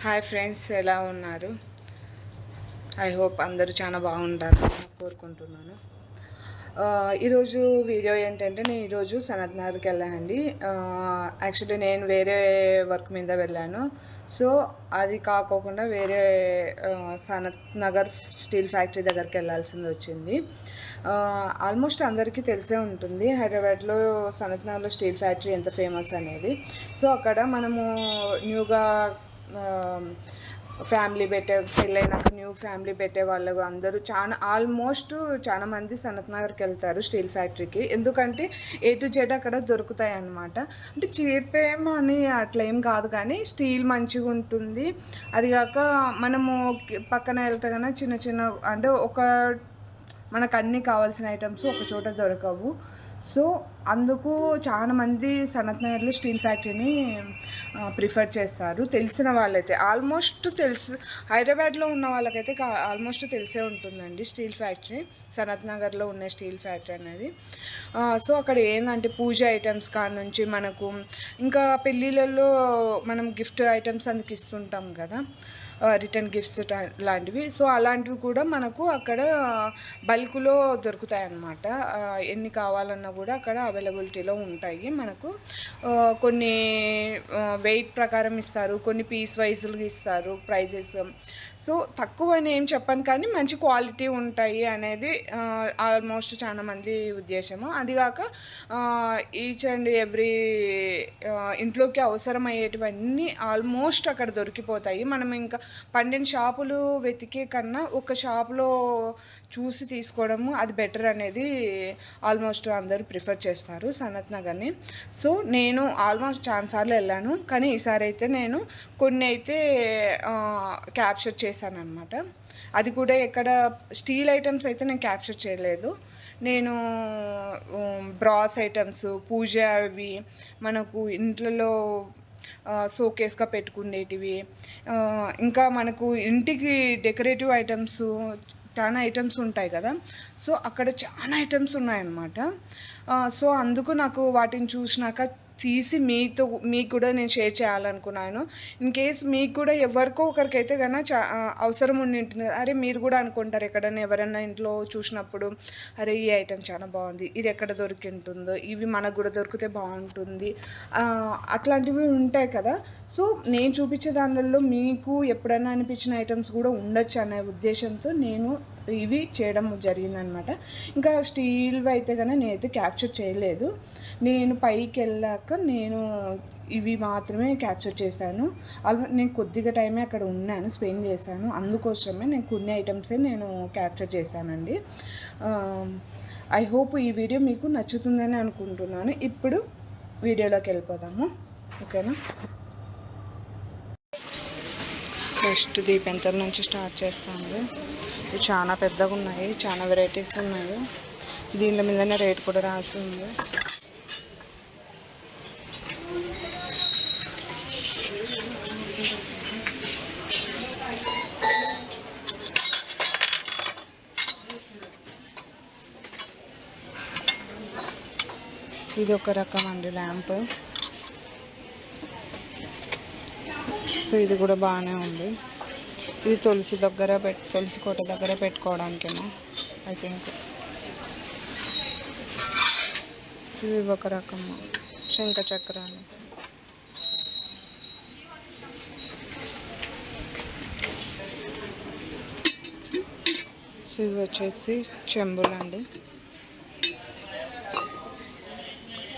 Hi friends, ఎలా ఉన్నారు? I hope అందరూ చాలా బాగుంటారని కోరుకుంటున్నాను. ఈరోజు వీడియో ఏంటంటే, నేను ఈరోజు సనత్ నగర్కి వెళ్ళానండి. యాక్చువల్లీ నేను వేరే వర్క్ మీద వెళ్ళాను. సో అది కాకోకుండా వేరే సనత్ నగర్ స్టీల్ ఫ్యాక్టరీ దగ్గరికి వెళ్ళాల్సింది వచ్చింది. ఆల్మోస్ట్ అందరికీ తెలిసే ఉంటుంది హైదరాబాద్లో సనత్ నగర్లో స్టీల్ ఫ్యాక్టరీ ఎంత ఫేమస్ అనేది. సో అక్కడ మనము న్యూగా ఫ్యామిలీ పెళ్ళైనాక న్యూ ఫ్యామిలీ పెట్టే వాళ్ళు అందరూ ఆల్మోస్ట్ చాలా మంది సనత్ నగర్కి వెళ్తారు స్టీల్ ఫ్యాక్టరీకి. ఎందుకంటే A to Z అక్కడ దొరుకుతాయి అన్నమాట. అంటే చీపేమో అని అట్లా ఏం కాదు, కానీ స్టీల్ మంచిగా ఉంటుంది. అది కాక మనము పక్కన వెళ్తే కన్నా చిన్న చిన్న అంటే మనకు అన్నీ కావాల్సిన ఐటమ్స్ ఒక చోట దొరకవు. సో అందుకు చాలామంది సనత్ నగర్లో స్టీల్ ఫ్యాక్టరీని ప్రిఫర్ చేస్తారు. తెలిసిన వాళ్ళైతే ఆల్మోస్ట్ హైదరాబాద్లో ఉన్న వాళ్ళకైతే ఆల్మోస్ట్ తెలిసే ఉంటుందండి స్టీల్ ఫ్యాక్టరీ, సనత్ నగర్లో ఉన్న స్టీల్ ఫ్యాక్టరీ అనేది. సో అక్కడ ఏంటంటే పూజ ఐటమ్స్ కాడ నుంచి మనకు ఇంకా పెళ్ళిళ్ళల్లో మనం గిఫ్ట్ ఐటమ్స్ అందుకు ఇస్తుంటాం కదా, రిటర్న్ గిఫ్ట్స్ లాంటివి. సో అలాంటివి కూడా మనకు అక్కడ బల్క్లో దొరుకుతాయి అన్నమాట. ఎన్ని కావాలన్నా కూడా అక్కడ అవైలబిలిటీలో ఉంటాయి. మనకు కొన్ని వెయిట్ ప్రకారం ఇస్తారు, కొన్ని పీస్ వైజ్గా ఇస్తారు ప్రైజెస్. సో తక్కువ అని ఏం చెప్పను, కానీ మంచి క్వాలిటీ ఉంటాయి అనేది ఆల్మోస్ట్ చాలా మంది ఉద్దేశము. అదిగాక ఈచ్ అండ్ ఎవ్రీ ఇంట్లోకి అవసరమయ్యేటివన్నీ ఆల్మోస్ట్ అక్కడ దొరికిపోతాయి. మనం ఇంకా 12 షాపులు వెతికే కన్నా ఒక షాపులో చూసి తీసుకోవడము అది బెటర్ అనేది ఆల్మోస్ట్ అందరూ ప్రిఫర్ చేస్తారు సనత్ నగర్ని. సో నేను ఆల్మోస్ట్ చాలాసార్లు వెళ్ళాను, కానీ ఈసారి అయితే నేను కొన్ని అయితే క్యాప్చర్ చేశాను అనమాట. అది కూడా ఎక్కడ స్టీల్ ఐటమ్స్ అయితే నేను క్యాప్చర్ చేయలేదు. నేను బ్రాస్ ఐటమ్స్, పూజ అవి మనకు ఇంట్లో షోకేస్గా పెట్టుకునేటివి, ఇంకా మనకు ఇంటికి డెకరేటివ్ ఐటమ్స్ చాలా ఐటమ్స్ ఉంటాయి కదా. సో అక్కడ చాలా ఐటమ్స్ ఉన్నాయన్నమాట. సో అందుకు నాకు వాటిని చూసినాక తీసి మీకు కూడా నేను షేర్ చేయాలనుకున్నాను. ఇన్ కేస్ మీకు కూడా ఎవరికో ఒకరికైతే కన్నా అవసరం ఉంటుంది. అరే మీరు కూడా అనుకుంటారు ఎక్కడైనా ఎవరైనా ఇంట్లో చూసినప్పుడు, అరే ఈ ఐటెం చాలా బాగుంది, ఇది ఎక్కడ దొరికి ఉంటుందో, ఇవి మనకు కూడా దొరికితే బాగుంటుంది, అట్లాంటివి ఉంటాయి కదా. సో నేను చూపించే దానిలో మీకు ఎప్పుడైనా అనిపించిన ఐటమ్స్ కూడా ఉండొచ్చు అనే ఉద్దేశంతో నేను ఇవి చేయడం జరిగిందనమాట. ఇంకా స్టీల్వి అయితే కానీ నేనైతే క్యాప్చర్ చేయలేదు. నేను పైకి వెళ్ళాక నేను ఇవి మాత్రమే క్యాప్చర్ చేశాను. నేను కొద్దిగా టైమే అక్కడ ఉన్నాను, స్పెండ్ చేశాను. అందుకోసమే నేను కొన్ని ఐటమ్సే నేను క్యాప్చర్ చేశానండి. ఐ హోప్ ఈ వీడియో మీకు నచ్చుతుందని అనుకుంటున్నాను. ఇప్పుడు వీడియోలోకి వెళ్ళిపోదాము, ఓకేనా? ఫస్ట్ దీపెంతల నుంచి స్టార్ట్ చేస్తాను. ఇవి చాలా పెద్దగా ఉన్నాయి, చాలా వెరైటీస్ ఉన్నాయి. దీనిల మీదనే రేట్ కూడా రాసి ఉంది. ఇది ఒక రకం అండి ల్యాంప్. సో ఇది కూడా బాగానే ఉంది. ఇది తులసి కోట దగ్గర పెట్టుకోవడానికేమో ఐ థింక్. ఇవి ఒక రకము శంఖ చక్రాలు. సో ఇవి వచ్చేసి చెంబులండి,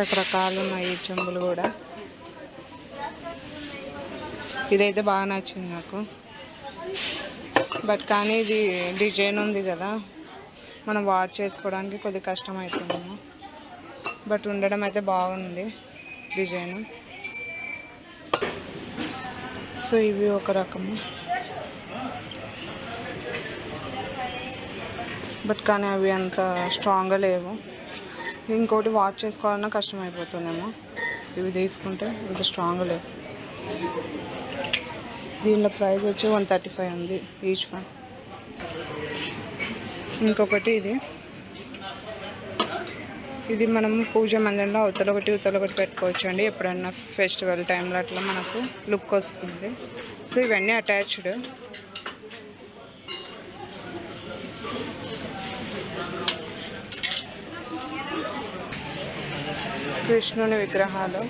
రకరకాలు ఉన్నాయి ఈ చెంబులు కూడా. ఇదైతే బాగా నచ్చింది నాకు, బట్ కానీ ఇది డిజైన్ ఉంది కదా, మనం వాచ్ చేసుకోవడానికి కొద్దిగా కష్టం అవుతుంది. బట్ ఉండడం అయితే బాగుంది డిజైన్. సో ఇవి ఒక రకము, బట్ కానీ అవి అంత స్ట్రాంగ్గా లేవు. ఇంకోటి వాచ్ చేసుకోవాలన్నా కష్టం అయిపోతుందేమో. ఇవి తీసుకుంటే ఇంత స్ట్రాంగ్గా లేవు. దీనిలో ప్రైస్ వచ్చి 135 ఉంది ఈచ్ వన్. ఇంకొకటి ఇది ఇది మనం పూజ మందిరంలో అవతల ఒకటి పెట్టుకోవచ్చు అండి. ఎప్పుడన్నా ఫెస్టివల్ టైంలో అట్లా మనకు లుక్ వస్తుంది. సో ఇవన్నీ అటాచ్డ్. కృష్ణుని విగ్రహాలు.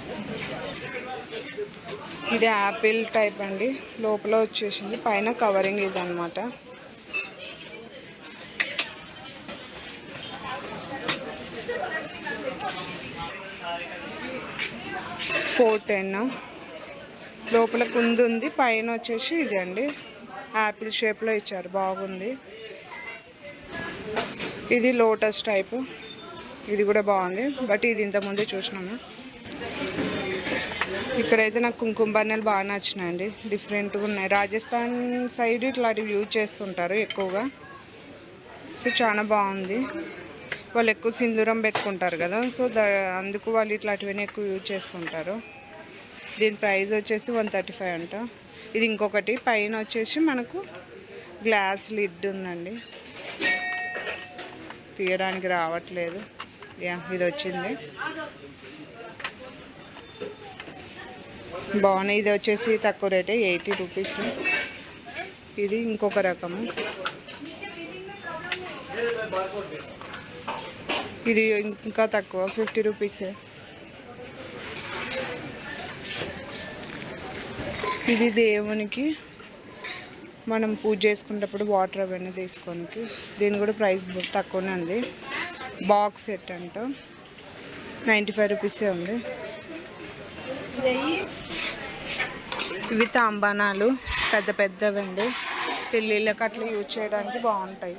ఇది యాపిల్ టైప్ అండి. లోపల వచ్చేసింది, పైన కవరింగ్ ఇది అనమాట. $410. లోపల కుంది ఉంది, పైన వచ్చేసి ఇది అండి యాపిల్ షేప్లో ఇచ్చారు, బాగుంది. ఇది లోటస్ టైప్, ఇది కూడా బాగుంది. బట్ ఇది ఇంతకుముందే చూసినాము. ఇక్కడైతే నాకు కుంకుమ బన్నెలు బాగా నచ్చినాయండి, డిఫరెంట్గా ఉన్నాయి. రాజస్థాన్ సైడ్ ఇట్లాంటివి యూజ్ చేస్తుంటారు ఎక్కువగా. సో చాలా బాగుంది. వాళ్ళు ఎక్కువ సింధూరం పెట్టుకుంటారు కదా, సో అందుకు వాళ్ళు ఇట్లాంటివన్నీ ఎక్కువ యూజ్ చేసుకుంటారు. దీని ప్రైస్ వచ్చేసి 135 అంట. ఇది ఇంకొకటి పైన వచ్చేసి మనకు గ్లాస్ లిడ్ ఉందండి, తీయడానికి రావట్లేదు. ఇది వచ్చింది, బాగున్నాయి. ఇది వచ్చేసి తక్కువ రేటే, 80 రూపీస్. ఇది ఇంకొక రకము, ఇది ఇంకా తక్కువ, 50 రూపీసే. ఇది దేవునికి మనం పూజ చేసుకునేటప్పుడు వాటర్ అవన్నీ తీసుకోనికి. దీని కూడా ప్రైస్ తక్కువనే ఉంది. బాక్స్ సెట్ అంట, 95 రూపీసే ఉంది. ఇవి తాంబానాలు, పెద్ద పెద్దవండి, పెళ్ళిళ్ళకి అట్లా యూజ్ చేయడానికి బాగుంటాయి.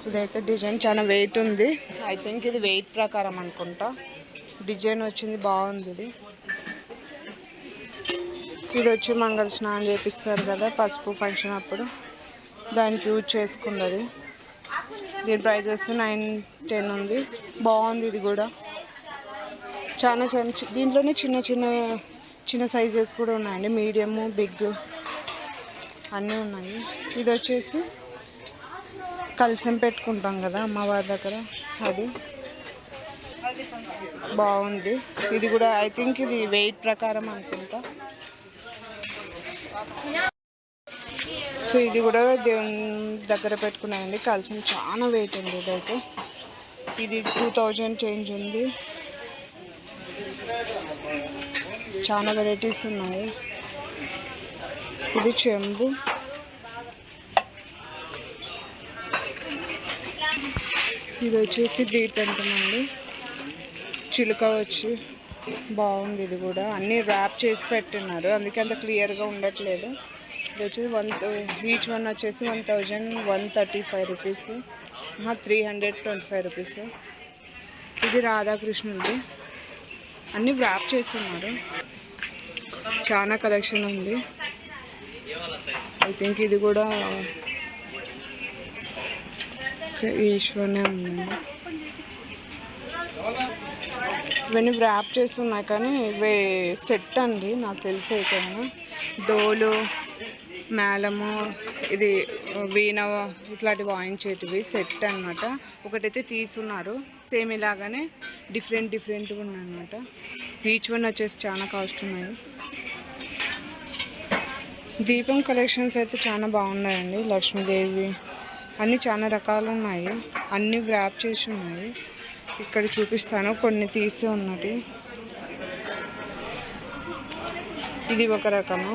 ఇదైతే డిజైన్ చాలా వెయిట్ ఉంది. ఐ థింక్ ఇది వెయిట్ ప్రకారం అనుకుంటా. డిజైన్ వచ్చింది, బాగుంది. ఇది వచ్చి మంగళ స్నానం చేపిస్తారు కదా పసుపు ఫంక్షన్ అప్పుడు, దానికి యూజ్ చేసుకున్నది. దీని ప్రైస్ వస్తే 910 ఉంది, బాగుంది. ఇది కూడా చాలా దీంట్లోనే చిన్న సైజెస్ కూడా ఉన్నాయండి, మీడియము, బిగ్ అన్నీ ఉన్నాయి. ఇది వచ్చేసి కలశం పెట్టుకుంటాం కదా అమ్మవారి దగ్గర, అది బాగుంది. ఇది కూడా ఐ థింక్ ఇది వెయిట్ ప్రకారం అనుకుంటా. సో ఇది కూడా దేవుని దగ్గర పెట్టుకున్నాయండి, కలశం చాలా వెయిట్ ఉంది. ఇదైతే ఇది 2000 చేంజ్ ఉంది. చాలా వెరైటీస్ ఉన్నాయి. ఇది చెంబు, ఇది వచ్చేసి దీపండి, చిలుక వచ్చి బాగుంది. ఇది కూడా అన్నీ ర్యాప్ చేసి పెట్టున్నారు, అందుకే అంత క్లియర్గా ఉండట్లేదు. ఇది వచ్చేసి ఈచ్ వన్ వచ్చేసి 1135 రూపీస్, 325 రూపీస్. ఇది రాధాకృష్ణుడి, అన్నీ ర్యాప్ చేస్తున్నారు. చాలా కలెక్షన్ ఉంది. ఐ థింక్ ఇది కూడా ఈశ్వరనే ఉంది. ఇవన్నీ ర్యాప్ చేస్తున్నాయి కానీ ఇవే సెట్ అండి, నాకు తెలిసి అయితే డోలు, మేళము, ఇది వీణ ఇట్లాంటివి వాయించేటివి సెట్ అనమాట. ఒకటైతే తీసున్నారు, సేమ్ ఇలాగానే డిఫరెంట్గా ఉన్నాయి అనమాట. ఈచ్ వన్ వచ్చేసి చాలా కాస్ట్ ఉన్నాయి. దీపం కలెక్షన్స్ అయితే చాలా బాగున్నాయండి. లక్ష్మీదేవి అన్నీ చాలా రకాలు ఉన్నాయి, అన్నీ ర్యాప్ చేసి ఉన్నాయి. ఇక్కడ చూపిస్తాను, కొన్ని తీసి ఉన్నది. ఇది ఒక రకము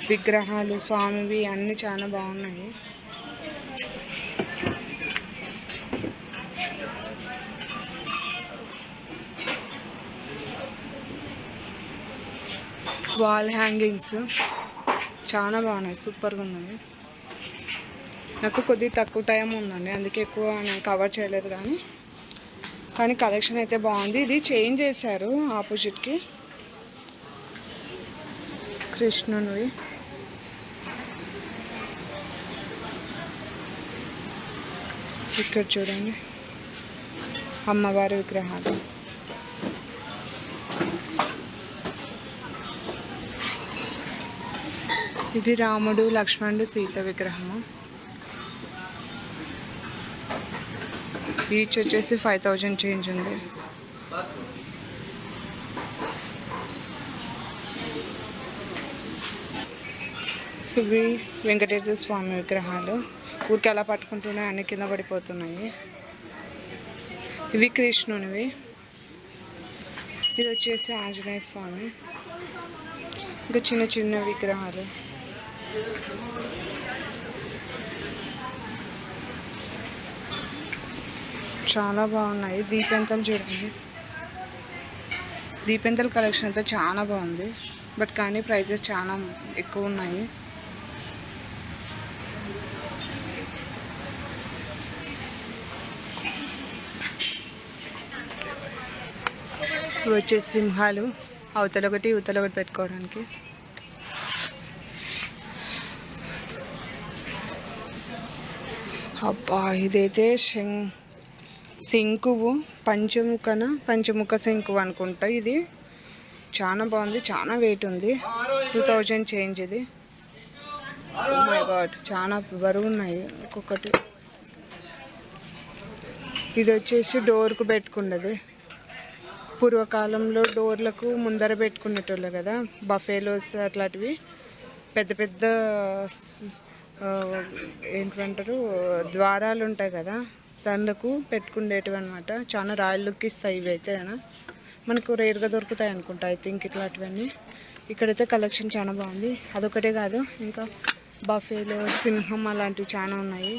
విగ్రహాలు, స్వామివి అన్నీ చాలా బాగున్నాయి. వాల్ హ్యాంగింగ్స్ చాలా బాగున్నాయి, సూపర్గా ఉన్నాయి. నాకు కొద్దిగా తక్కువ టైం ఉందండి, అందుకే ఎక్కువ నేను కవర్ చేయలేదు. కానీ కలెక్షన్ అయితే బాగుంది. ఇది చేంజ్ చేశారు ఆపోజిట్కి, కృష్ణునివి. ఇక్కడ చూడండి అమ్మవారి విగ్రహాలు. ఇది రాముడు, లక్ష్మణుడు, సీత విగ్రహము. ఈచ్ వచ్చేసి 5000 చేంజ్ ఉంది. సో ఇవి వెంకటేశ్వర స్వామి విగ్రహాలు. ఊరికి ఎలా పట్టుకుంటున్నాయి, అన్ని కింద పడిపోతున్నాయి. ఇవి కృష్ణునివి. ఇది వచ్చేసి ఆంజనేయ స్వామి. ఇంకా చిన్న చిన్న విగ్రహాలు. చాలా బాగున్నాయి. దీపెంతలు చూడండి. దీపెంతల కలెక్షన్ అయితే చాలా బాగుంది. బట్ కానీ ప్రైజెస్ చాలా ఎక్కువ ఉన్నాయి. ఇప్పుడు వచ్చేసి సింహాలు, అవతల ఒకటి ఇవతల ఒకటి పెట్టుకోవడానికి. అబ్బా, ఇదైతే శంకువు, పంచముఖ శంకువు అనుకుంటా. ఇది చాలా బాగుంది, చాలా వెయిట్ ఉంది. 2000 చేంజ్ ఇది. మై గాడ్, చాలా బరువు ఉన్నాయి ఒక్కొక్కటి. ఇది వచ్చేసి డోర్కు పెట్టుకున్నది. పూర్వకాలంలో డోర్లకు ముందర పెట్టుకునేటోళ్ళు కదా, బఫేలోస్ అట్లాంటివి. పెద్ద పెద్ద ఏంటంటారు, ద్వారాలు ఉంటాయి కదా, దానికి పెట్టుకునేటివి అనమాట. చాలా రాయల్ లుక్ ఇస్తాయి ఇవి అయితే. మనకు రేర్గా దొరుకుతాయి అనుకుంటా ఐ థింక్ ఇట్లాంటివన్నీ. ఇక్కడైతే కలెక్షన్ చాలా బాగుంది. అదొకటే కాదు, ఇంకా బఫేలో, సింహం అలాంటివి చాలా ఉన్నాయి.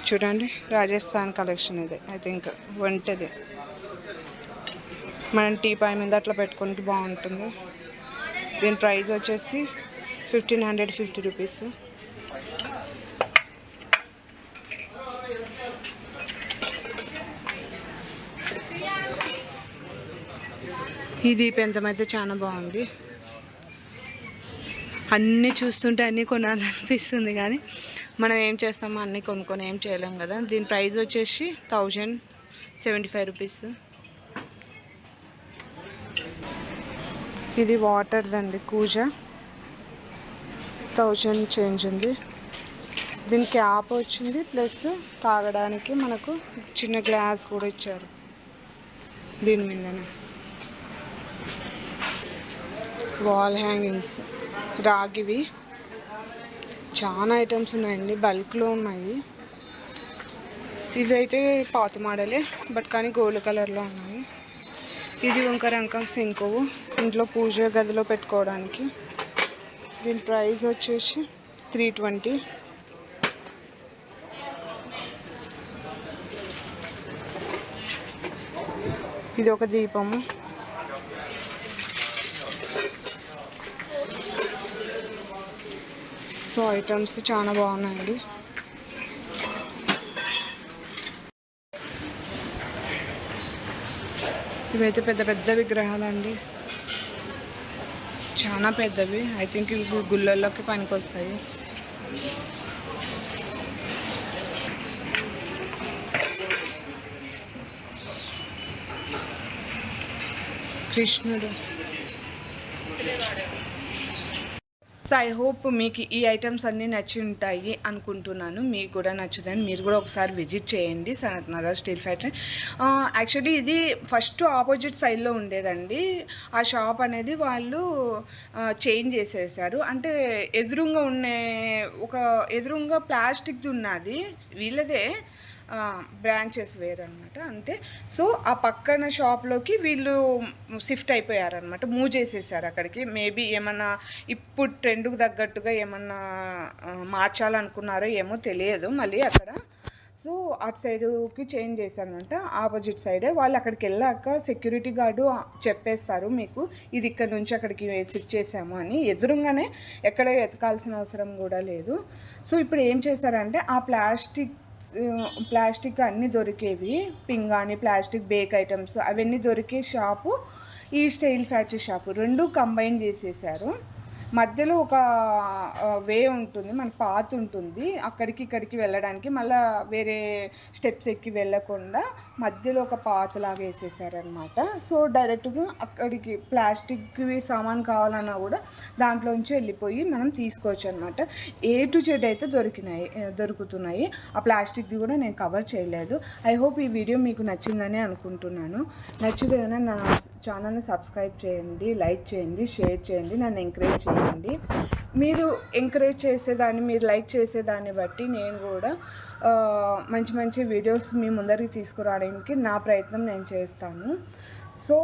చూడండి, రాజస్థాన్ కలెక్షన్ ఇది. ఐ థింక్ వంటది. మనం టీపాయ్ మీద అట్లా పెట్టుకోనికి బాగుంటుంది. దీని ప్రైస్ వచ్చేసి 1550 రూపీస్. ఈ దీపెంతం అయితే చాలా బాగుంది. అన్నీ చూస్తుంటే అన్నీ కొనాలనిపిస్తుంది, కానీ మనం ఏం చేస్తామో అన్నీ కొనుక్కొని ఏం చేయలేం కదా. దీని ప్రైస్ వచ్చేసి 1075 రూపీస్. ఇది వాటర్దండి, కూజా. 1000 చేంజ్ ఉంది. దీని క్యాప్ వచ్చింది, ప్లస్ తాగడానికి మనకు చిన్న గ్లాస్ కూడా ఇచ్చారు దీని మీదనే. వాల్ హ్యాంగింగ్స్ రాగివి. చాలా ఐటమ్స్ ఉన్నాయండి, బల్క్లో ఉన్నాయి. ఇవైతే పాత మోడలే, బట్ కానీ గోల్డ్ కలర్లో ఉన్నాయి. ఇది వంకరంకం సింకువు, ఇంట్లో పూజ గదిలో పెట్టుకోవడానికి. దీని ప్రైస్ వచ్చేసి 320. ఇది ఒక దీపము. సో ఐటమ్స్ చాలా బాగున్నాయండి. ఇవైతే పెద్ద పెద్ద విగ్రహాలండి, చాలా పెద్దవి. ఐ థింక్ ఇవి గుళ్ళల్లోకి పనికి వస్తాయి. కృష్ణుడు. సో ఐ హోప్ మీకు ఈ ఐటమ్స్ అన్నీ నచ్చి ఉంటాయి అనుకుంటున్నాను. మీకు కూడా నచ్చుదని, మీరు కూడా ఒకసారి విజిట్ చేయండి Sanath Nagar steel factory. Actually ఇది ఫస్ట్ ఆపోజిట్ సైడ్లో ఉండేదండి. ఆ షాప్ అనేది వాళ్ళు చేంజ్ చేసేసారు. అంటే ఎదురుగా ప్లాస్టిక్ది ఉన్నది, వీళ్ళదే బ్రాంచెస్ వేరనమాట, అంతే. సో ఆ పక్కన షాప్లోకి వీళ్ళు షిఫ్ట్ అయిపోయారనమాట, మూవ్ చేసేసారు అక్కడికి. మేబీ ఏమన్నా ఇప్పుడు ట్రెండ్కి తగ్గట్టుగా ఏమన్నా మార్చాలనుకున్నారో ఏమో తెలియదు మళ్ళీ అక్కడ. సో అటు సైడుకి చేంజ్ చేశారనమాట, ఆపోజిట్ సైడే. వాళ్ళు అక్కడికి వెళ్ళాక సెక్యూరిటీ గార్డు చెప్పేస్తారు మీకు, ఇది ఇక్కడ నుంచి అక్కడికి షిఫ్ట్ చేసాము అని. ఎదురుగానే ఎక్కడ ఎతకాల్సిన అవసరం కూడా లేదు. సో ఇప్పుడు ఏం చేశారంటే, ఆ ప్లాస్టిక్ అన్నీ దొరికేవి, పింగాణి ప్లాస్టిక్ బేక్ ఐటమ్స్ అవన్నీ దొరికే షాపు ఈ స్టీల్ ఫ్యాక్టరీ షాపు, రెండు కంబైన్ చేసేసారు. మధ్యలో ఒక వే ఉంటుంది, మన పాత్ ఉంటుంది అక్కడికి ఇక్కడికి వెళ్ళడానికి. మళ్ళీ వేరే స్టెప్స్ ఎక్కి వెళ్ళకుండా మధ్యలో ఒక పాత్ లాగా వేసేసారనమాట. సో డైరెక్ట్గా అక్కడికి ప్లాస్టిక్వి సామాన్ కావాలన్నా కూడా దాంట్లోంచి వెళ్ళిపోయి మనం తీసుకోవచ్చు అనమాట. ఏ టు జెడ్ అయితే దొరుకుతున్నాయి. ఆ ప్లాస్టిక్ది కూడా నేను కవర్ చేయలేదు. ఐ హోప్ ఈ వీడియో మీకు నచ్చిందని అనుకుంటున్నాను. నచ్చితే నా ఛానల్ని సబ్స్క్రైబ్ చేయండి, లైక్ చేయండి, షేర్ చేయండి, నన్ను ఎంకరేజ్ చేయండి. మీరు ఎంకరేజ్ చేసేదాన్ని, మీరు లైక్ చేసేదాన్ని బట్టి నేను కూడా మంచి మంచి వీడియోస్ మీ ముందరికి తీసుకురావడానికి నా ప్రయత్నం నేను చేస్తాను. సో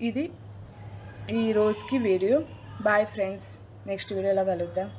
ఇది ఈ రోజుకి వీడియో. బాయ్ ఫ్రెండ్స్, నెక్స్ట్ వీడియోలో కలుద్దాం.